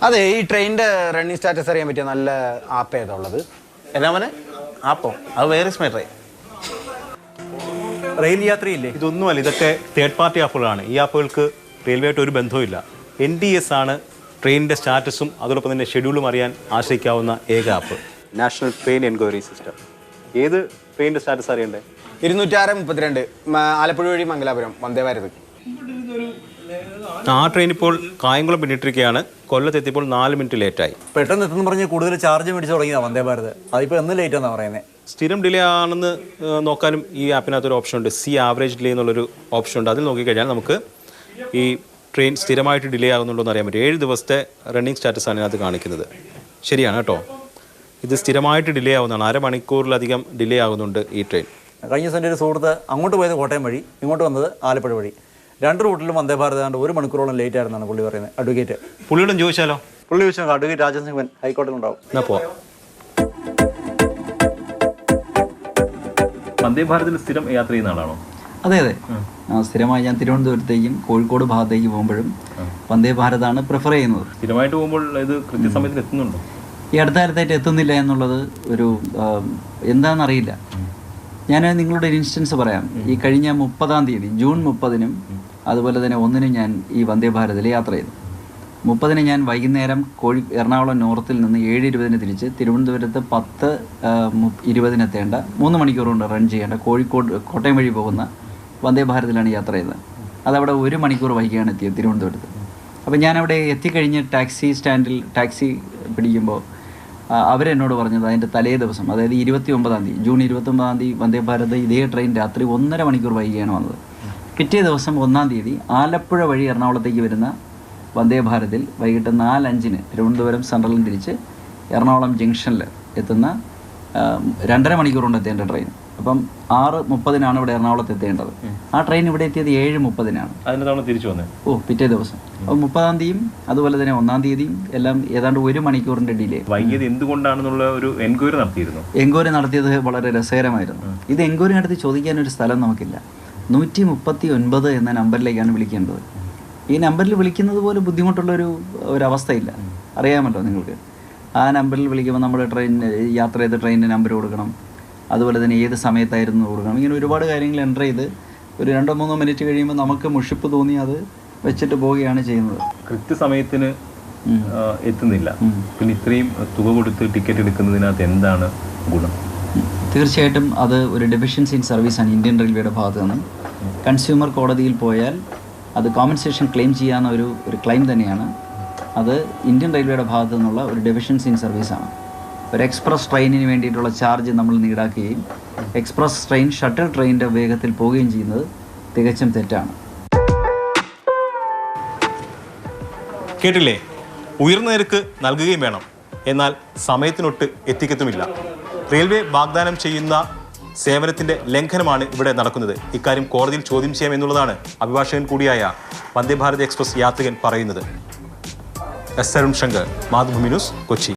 അതെ, ഈ ട്രെയിനിന്റെ റണ്ണിങ് സ്റ്റാറ്റസ് അറിയാൻ പറ്റിയ നല്ല ആപ്പ് ഏതാ ഉള്ളത്? എന്നാ മോനെ ആപ്പോ? അത് വേറെ മൈ ട്രെയിൻ. റെയിൽ യാത്രയില്ലേ? ഇതൊന്നുമല്ല, ഇതൊക്കെ തേർഡ് പാർട്ടി ആപ്പുകളാണ്. ഈ ആപ്പുകൾക്ക് റെയിൽവേയായിട്ട് ഒരു ബന്ധവുമില്ല. NTS ആണ് ട്രെയിനിൻ്റെ സ്റ്റാറ്റസും അതോടൊപ്പം തന്നെ ഷെഡ്യൂളും അറിയാൻ ആശ്രയിക്കാവുന്ന ഏക app. National train enquiry system. ഏത് ട്രെയിനിൻ്റെ സ്റ്റാറ്റസ് അറിയണ്ടേ? 206-32 ആലപ്പുഴ വഴി മംഗലാപുരം വന്ദേ ഭാരത്. ആ ട്രെയിൻ ഇപ്പോൾ കായംകുളം പിന്നിട്ടിരിക്കുകയാണ്. കൊല്ലത്തെത്തിയപ്പോൾ 4 മിനിറ്റ് ലേറ്റായി. പെട്ടെന്ന് എത്തുന്ന പറഞ്ഞ് കൂടുതൽ ചാർജ് മേടിച്ച് തുടങ്ങിയതാണ് വന്ദേ ഭാരത്. അതിപ്പോൾ എന്ന് ലേറ്റ് എന്നാണ് പറയുന്നത്. സ്ഥിരം ഡിലേ ആണെന്ന് നോക്കാനും ഈ ആപ്പിനകത്തൊരു ഓപ്ഷൻ ഉണ്ട്. ആവറേജ് ഡിലേ എന്നുള്ളൊരു ഓപ്ഷൻ ഉണ്ട്. അതിൽ നോക്കിക്കഴിഞ്ഞാൽ നമുക്ക് ഈ ട്രെയിൻ സ്ഥിരമായിട്ട് ഡിലേ ആകുന്നുണ്ടോ എന്ന് അറിയാൻ പറ്റും. 7 ദിവസത്തെ റണ്ണിങ് സ്റ്റാറ്റസാണ് ഇതിനകത്ത് കാണിക്കുന്നത്. ശരിയാണ് കേട്ടോ, ഇത് സ്ഥിരമായിട്ട് ഡിലേ ആവുന്നതാണ്. 1/2 മണിക്കൂറിലധികം ഡിലേ ആകുന്നുണ്ട് ഈ ട്രെയിൻ. കഴിഞ്ഞ ദിവസം എൻ്റെ ഒരു സുഹൃത്ത് അങ്ങോട്ട് പോയത് കോട്ടയം വഴി, ഇങ്ങോട്ട് വന്നത് ആലപ്പുഴ വഴി. 2 റൂട്ടിലും വന്ദേ ഭാരത് കണ്ട് 1 മണിക്കൂറോളം ലേറ്റ് ആയിരുന്നാണ് പുള്ളി പറയുന്നത്. അഡ്വക്കേറ്റ് പുള്ളിയോടും ചോദിച്ചാലോ? പുള്ളി ചോദിച്ചാൽ അഡ്വക്കേറ്റ് രാജൻ സിംഗ് ഹൈക്കോടതിയിലുണ്ടാവും. എന്നാ പോവാം. വന്ദേ ഭാരതിൽ സ്ഥിരം യാത്ര ചെയ്യുന്ന ആളാണോ? അതെ അതെ, സ്ഥിരമായി ഞാൻ തിരുവനന്തപുരത്തേക്കും കോഴിക്കോട് ഭാഗത്തേക്ക് പോകുമ്പോഴും വന്ദേ ഭാരതാണ് പ്രിഫർ ചെയ്യുന്നത്. സ്ഥിരമായിട്ട് പോകുമ്പോൾ ഇത് കൃത്യസമയത്തിന് എത്തുന്നുണ്ടോ? ഈ അടുത്ത കാലത്തായിട്ട് എത്തുന്നില്ല എന്നുള്ളത് ഒരു എന്താണെന്നറിയില്ല. ഞാൻ നിങ്ങളുടെ ഒരു ഇൻസ്റ്റൻസ് പറയാം. ഈ കഴിഞ്ഞ 30-ാം തീയതി ജൂൺ 30-നും അതുപോലെ തന്നെ 1-നും ഞാൻ ഈ വന്ദേ ഭാരതിൽ യാത്ര ചെയ്തു. 30-ന് ഞാൻ വൈകുന്നേരം എറണാകുളം നോർത്തിൽ നിന്ന് 7:20-ന് തിരിച്ച് തിരുവനന്തപുരത്ത് 10:20-ന് എത്തേണ്ട 3 മണിക്കൂർ കൊണ്ട് റൺ ചെയ്യേണ്ട കോട്ടയം വഴി പോകുന്ന വന്ദേ ഭാരതിലാണ് യാത്ര ചെയ്തത്. അതവിടെ 1 മണിക്കൂർ വൈകിയാണ് എത്തിയത് തിരുവനന്തപുരത്ത്. അപ്പോൾ ഞാനവിടെ എത്തിക്കഴിഞ്ഞ് ടാക്സി സ്റ്റാൻഡിൽ ടാക്സി പിടിക്കുമ്പോൾ അവരെന്നോട് പറഞ്ഞത് അതിൻ്റെ തലേ ദിവസം, അതായത് 29-ാം തീയതി ജൂൺ 29-ാം തീയതി വന്ദേ ഭാരത് ഇതേ ട്രെയിൻ രാത്രി 1.5 മണിക്കൂർ വൈകിയാണ് വന്നത്. പിറ്റേ ദിവസം 1-ാം തീയതി ആലപ്പുഴ വഴി എറണാകുളത്തേക്ക് വരുന്ന വന്ദേ ഭാരതിൽ വൈകിട്ട് 4:05-ന് തിരുവനന്തപുരം സെൻട്രലിൽ തിരിച്ച് എറണാകുളം ജംഗ്ഷനിൽ എത്തുന്ന 2.5 മണിക്കൂർ കൊണ്ട് എത്തേണ്ട ട്രെയിൻ. അപ്പം 6:30-നാണ് ഇവിടെ എറണാകുളത്ത് എത്തേണ്ടത്. ആ ട്രെയിൻ ഇവിടെ എത്തിയത് 7:30-നാണ്. അതിന് തിരിച്ചു വന്നത് പിറ്റേ ദിവസം. അപ്പോൾ 30-ാം തീയതിയും അതുപോലെ തന്നെ 1-ാം തീയതിയും എല്ലാം ഏതാണ്ട് 1 മണിക്കൂറിൻ്റെ ഡിലേ. വൈകിയത് എന്തുകൊണ്ടാണെന്നുള്ള ഒരു എൻക്വയറി നടത്തിയിരുന്നു. എൻക്വയറി നടത്തിയത് വളരെ രസകരമായിരുന്നു. ഇത് എൻക്വയറി നടത്തി ചോദിക്കാനൊരു സ്ഥലം നമുക്കില്ല. 139 എന്ന നമ്പറിലേക്കാണ് വിളിക്കേണ്ടത്. ഈ നമ്പറിൽ വിളിക്കുന്നത് പോലെ ബുദ്ധിമുട്ടുള്ളൊരു അവസ്ഥയില്ല, അറിയാമല്ലോ നിങ്ങൾക്ക്. ആ നമ്പറിൽ വിളിക്കുമ്പോൾ നമ്മൾ യാത്ര ചെയ്ത ട്രെയിനിൻ്റെ നമ്പർ കൊടുക്കണം, അതുപോലെ തന്നെ ഏത് സമയത്തായിരുന്നു കൊടുക്കണം. ഇങ്ങനെ ഒരുപാട് കാര്യങ്ങൾ എൻ്റർ ചെയ്ത് ഒരു 2-3 മിനിറ്റ് കഴിയുമ്പോൾ നമുക്ക് മുഷിപ്പ് തോന്നി അത് വെച്ചിട്ട് പോവുകയാണ് ചെയ്യുന്നത്. കൃത്യസമയത്തിന് എത്തുന്നില്ല. പിന്നെ ഇത്രയും തുക കൊടുത്ത് ടിക്കറ്റ് എടുക്കുന്നതിനകത്ത് എന്താണ് ഗുണം? തീർച്ചയായിട്ടും അത് ഒരു ഡെഫിഷ്യൻസി ഇൻ സർവീസാണ് ഇന്ത്യൻ റെയിൽവേയുടെ ഭാഗത്ത് നിന്ന്. കൺസ്യൂമർ കോടതിയിൽ പോയാൽ അത് കോമ്പൻസേഷൻ ക്ലെയിം ചെയ്യാവുന്ന ഒരു ക്ലെയിം തന്നെയാണ്. അത് ഇന്ത്യൻ റെയിൽവേയുടെ ഭാഗത്തു നിന്നുള്ള ഒരു ഡെഫിഷ്യൻസി ഇൻ സർവീസാണ്. ഒരു എക്സ്പ്രസ് ട്രെയിനിന് വേണ്ടിയിട്ടുള്ള ചാർജ് നമ്മൾ ഈടാക്കുകയും എക്സ്പ്രസ് ട്രെയിൻ ഷട്ടിൽ ട്രെയിനിൻ്റെ വേഗത്തിൽ പോവുകയും ചെയ്യുന്നത് തികച്ചും തെറ്റാണ്. കേട്ടില്ലേ? ഉയർന്ന നിരക്ക് നൽകുകയും വേണം, എന്നാൽ സമയത്തിനൊട്ട് എത്തിക്കത്തുമില്ല. റെയിൽവേ വാഗ്ദാനം ചെയ്യുന്ന സേവനത്തിന്റെ ലംഘനമാണ് ഇവിടെ നടക്കുന്നത്. ഇക്കാര്യം കോടതിയിൽ ചോദ്യം ചെയ്യാമെന്നുള്ളതാണ് അഭിഭാഷകൻ കൂടിയായ വന്ദേ ഭാരത് എക്സ്പ്രസ് യാത്രികൻ പറയുന്നത്. S Arun Shankar, Mathrubhumi news, Kochi.